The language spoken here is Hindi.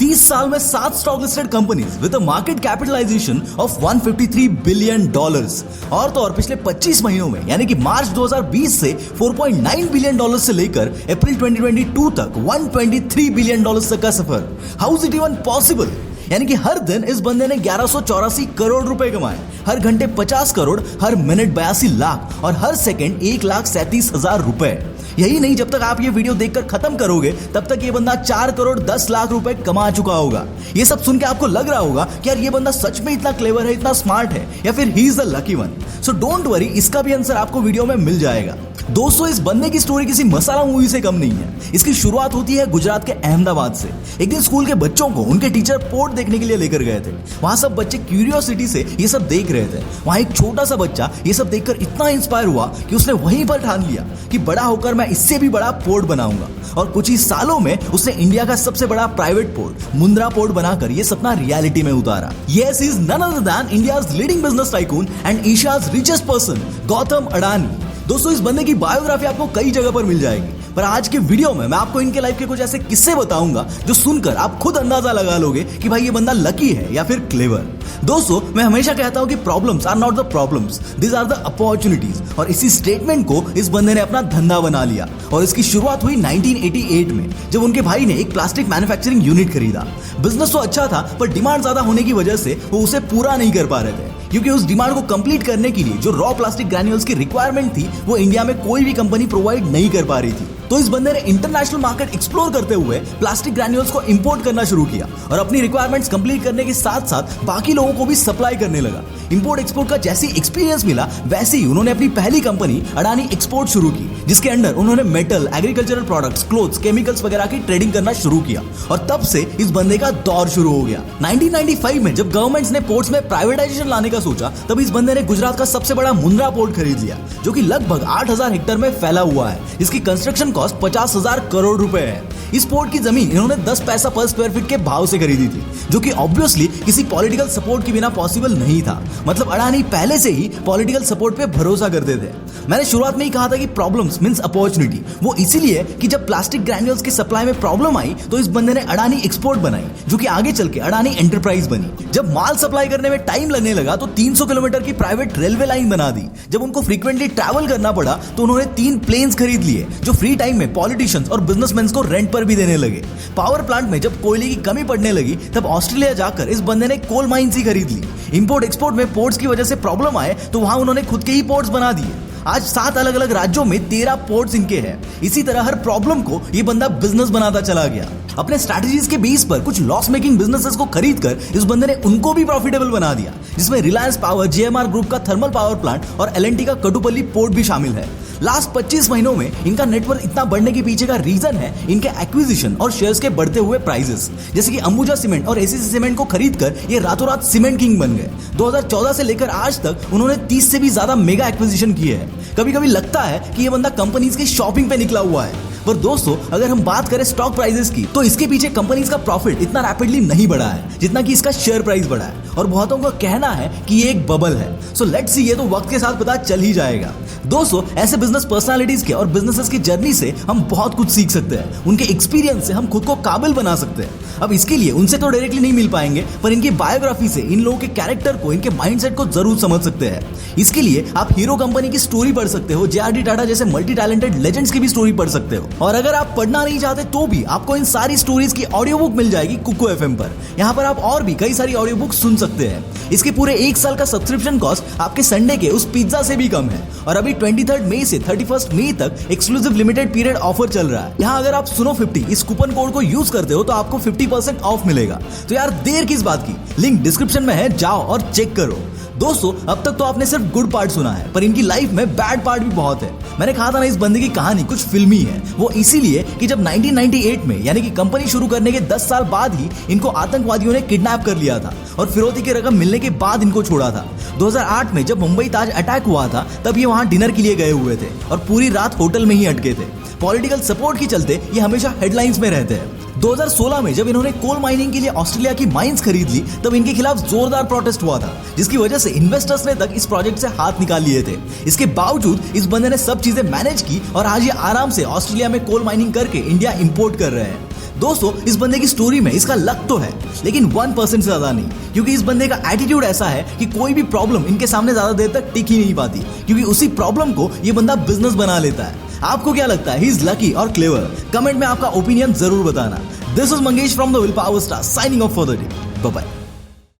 30 साल में 7 stock listed companies with a market capitalisation of $153 billion. और तो और पिछले 25 महीनों में यानी कि मार्च 2020 से $4.9 बिलियन से लेकर अप्रैल 2022 तक $123 बिलियन तक का सफर। How is it even possible? यानी कि हर दिन इस बंदे ने 1184 करोड़ रुपए कमाए, हर घंटे 50 करोड़, हर मिनट 82 लाख और हर सेकंड 1,37,000 रुपए। यही नहीं, जब तक आप ये वीडियो देखकर खत्म करोगे तब तक ये बंदा 4 करोड़ 10 लाख रुपए कमा चुका होगा। ये सब सुन के आपको लग रहा होगा कि यार ये बंदा सच में इतना क्लेवर है, इतना स्मार्ट है, या फिर he is the lucky one. So don't worry, इसका भी आंसर आपको वीडियो में मिल जाएगा। दोस्तों, इस बंदे की स्टोरी किसी मसाला मूवी से कम नहीं है। इसकी शुरुआत होती है गुजरात के अहमदाबाद से। एक दिन स्कूल के बच्चों को उनके टीचर पोर्ट देखने के लिए लेकर गए थे। वहां सब बच्चे क्यूरियोसिटी से ये सब देख रहे थे। वहां एक छोटा सा बच्चा ये सब देखकर इतना इंस्पायर हुआ कि उसने वहीं पर ठान लिया कि बड़ा होकर मैं इससे भी बड़ा पोर्ट बनाऊंगा। और कुछ ही सालों में उसने इंडिया का सबसे बड़ा प्राइवेट पोर्ट मुंद्रा पोर्ट बनाकर ये सपना रियलिटी में उतारा। Yes, he is none other than India's leading business tycoon and Asia's richest person, Gautam Adani. दोस्तों, इस बंदे की बायोग्राफी आपको कई जगह पर मिल जाएगी, पर आज के वीडियो में मैं आपको इनके लाइफ के कुछ ऐसे किस्से बताऊंगा जो सुनकर आप खुद अंदाजा लगा लोगे कि भाई ये बंदा लकी है या फिर क्लेवर। दोस्तों, मैं हमेशा कहता हूं कि problems are not the problems, this are the opportunities. और इसी स्टेटमेंट को इस बंदे ने अपना धंधा बना लिया। और इसकी शुरुआत हुई 1988 में, जब उनके भाई ने एक प्लास्टिक मैन्युफैक्चरिंग यूनिट खरीदा। बिजनेस तो अच्छा था, पर डिमांड ज्यादा होने की वजह से वो उसे पूरा नहीं कर पा रहे थे, क्योंकि उस डिमांड को कंप्लीट करने के लिए जो रॉ प्लास्टिक ग्रैन्यूल्स की रिक्वायरमेंट थी वो इंडिया में कोई भी कंपनी प्रोवाइड नहीं कर पा रही थी। तो इस बंदे ने इंटरनेशनल मार्केट एक्सप्लोर करते हुए प्लास्टिक ग्रैन्यूल्स को इंपोर्ट करना शुरू किया और अपनी रिक्वायरमेंट्स कंप्लीट करने के साथ साथ बाकी लोगों को भी सप्लाई करने लगा। इंपोर्ट एक्सपोर्ट का जैसे एक्सपीरियंस मिला वैसे ही उन्होंने अपनी पहली कंपनी अडानी एक्सपोर्ट शुरू की, जिसके अंडर उन्होंने metal, agricultural products, clothes, chemicals वगैरह की ट्रेडिंग करना शुरू किया। और तब से इस बंदे का दौर शुरू हो गया। 1995 में जब गवर्नमेंट्स ने पोर्ट्स में प्राइवेटाइजेशन लाने का सोचा, तब इस बंदे ने गुजरात का सबसे बड़ा मुंद्रा पोर्ट खरीद लिया, जो कि लगभग 8,000 हेक्टेयर में फैला हुआ है। इसकी कंस्ट्रक्शन कॉस्ट 50,000 करोड़ रुपए है। इस पोर्ट की जमीन इन्होंने 10 पैसा पर स्क्वायर फीट के भाव से खरीदी थी, जो कि ऑब्वियसली किसी पॉलिटिकल सपोर्ट के बिना पॉसिबल नहीं था। मतलब अडानी पहले से ही पॉलिटिकल सपोर्ट पे भरोसा करते थे। मैंने शुरुआत में ही कहा था कि प्रॉब्लम्स मींस अपॉर्चुनिटी। वो इसीलिए कि जब प्लास्टिक ग्रैन्यूल्स की सप्लाई में प्रॉब्लम आई तो इस बंदे ने अडानी एक्सपोर्ट बनाई, जो कि आगे चल के अडानी एंटरप्राइज बनी। जब माल सप्लाई करने में टाइम लगने लगा तो 300 किलोमीटर की प्राइवेट रेलवे लाइन बना दी। जब उनको फ्रीक्वेंटली ट्रैवल करना पड़ा तो उन्होंने 3 प्लेन्स खरीद लिए, जो फ्री टाइम में पॉलिटिशियंस और बिजनेसमैन को रेंट पर भी देने लगे। पावर प्लांट में जब कोयले की कमी पड़ने लगी तब ऑस्ट्रेलिया जाकर इस बंदे ने कोल माइंस ही खरीद ली। इंपोर्ट एक्सपोर्ट में पोर्ट्स की वजह से प्रॉब्लम आए तो वहां उन्होंने खुद के ही पोर्ट्स बना दिए। आज 7 अलग अलग राज्यों में 13 पोर्ट्स इनके हैं। इसी तरह हर प्रॉब्लम को ये बंदा बिजनेस बनाता चला गया। अपने स्ट्रैटेजीज के बेस पर कुछ लॉस मेकिंग बिजनेसेस को खरीदकर इस बंदे ने उनको भी प्रॉफिटेबल बना दिया, जिसमें रिलायंस पावर, जेएमआर ग्रुप का थर्मल पावर प्लांट और एलएनटी का कटुपल्ली पोर्ट भी शामिल है। लास्ट 25 महीनों में इनका नेटवर्क इतना बढ़ने के पीछे का रीजन है इनके एक्विजिशन और शेयर्स के बढ़ते हुए प्राइसेस। जैसे कि अंबुजा सीमेंट और एसीसी सीमेंट को खरीदकर ये रातों रात सीमेंट किंग बन गए। 2014 से लेकर आज तक उन्होंने 30 से भी ज्यादा मेगा एक्विजिशन किए हैं। कभी कभी लगता है कि ये बंदा कंपनीज की शॉपिंग पे निकला हुआ है। पर दोस्तों, अगर हम बात करें स्टॉक प्राइसेस की तो इसके पीछे कंपनीज का प्रॉफिट इतना रैपिडली नहीं बढ़ा है जितना कि इसका शेयर प्राइस बढ़ा है। और बहुतों का कहना है कि ये एक बबल है। सो लेट्स सी, ये तो वक्त के साथ पता चल ही जाएगा। दोस्तों, ऐसे बिजनेस पर्सनालिटीज के और बिजनेसेस की जर्नी से हम बहुत कुछ सीख सकते हैं। उनके एक्सपीरियंस से हम खुद को काबिल बना सकते हैं। अब इसके लिए उनसे तो डायरेक्टली नहीं मिल पाएंगे, पर इनकी बायोग्राफी से इन लोगों के कैरेक्टर को, इनके माइंडसेट को जरूर समझ सकते हैं। इसके लिए आप हीरो कंपनी की स्टोरी पढ़ सकते हो, जेआरडी टाटा जैसे मल्टी टैलेंटेड लेजेंड्स की भी स्टोरी पढ़ सकते हो। और अगर आप पढ़ना नहीं चाहते तो भी आपको इन सारी स्टोरीज की ऑडियो बुक मिल जाएगी कुको एफएम पर। यहाँ पर आप और भी कई सारी ऑडियो बुक सुन सकते हैं। इसके पूरे 1 साल का सब्सक्रिप्शन कॉस्ट आपके संडे के उस पिज्जा से भी कम है। और अभी 23 मई से 31 मई तक एक्सक्लूसिव लिमिटेड पीरियड ऑफर चल रहा है। यहाँ अगर आप सुनो 50 इस कूपन कोड को यूज करते हो तो आपको 50% ऑफ मिलेगा। तो यार देर किस बात की, लिंक डिस्क्रिप्शन में है, जाओ और चेक करो। दोस्तों, अब तक तो आपने सिर्फ गुड पार्ट सुना है, पर इनकी लाइफ में बैड पार्ट भी बहुत है। मैंने कहा था ना, इस बंदे की कहानी कुछ फिल्मी है। वो इसीलिए कि जब 1998 में यानी कि कंपनी शुरू करने के 10 साल बाद ही इनको आतंकवादियों ने किडनैप कर लिया था और फिरौती की रकम मिलने के बाद इनको छोड़ा था। 2008 में जब मुंबई ताज अटैक हुआ था तब ये वहां डिनर के लिए गए हुए थे और पूरी रात होटल में ही अटके थे। पॉलिटिकल सपोर्ट के चलते ये हमेशा हेडलाइंस में रहते हैं। 2016 में जब इन्होंने कोल माइनिंग के लिए ऑस्ट्रेलिया की माइंस खरीद ली तब इनके खिलाफ जोरदार प्रोटेस्ट हुआ था, जिसकी वजह से इन्वेस्टर्स ने तक इस प्रोजेक्ट से हाथ निकाल लिए थे। इसके बावजूद इस बंदे ने सब चीजें मैनेज की और आज ये आराम से ऑस्ट्रेलिया में कोल माइनिंग करके इंडिया इंपोर्ट कर रहे हैं। दोस्तों इस बंदे की स्टोरी में इसका लक तो है, लेकिन 1% से ज्यादा नहीं, क्योंकि इस बंदे का एटीट्यूड ऐसा है कि कोई भी प्रॉब्लम इनके सामने ज्यादा देर तक टिक ही नहीं पाती, क्योंकि उसी प्रॉब्लम को ये बंदा बिजनेस बना लेता है। आपको क्या लगता है, ही इज लकी और क्लेवर? कमेंट में आपका ओपिनियन जरूर बताना। This is Mangesh from the will power star signing off for the day. Bye bye.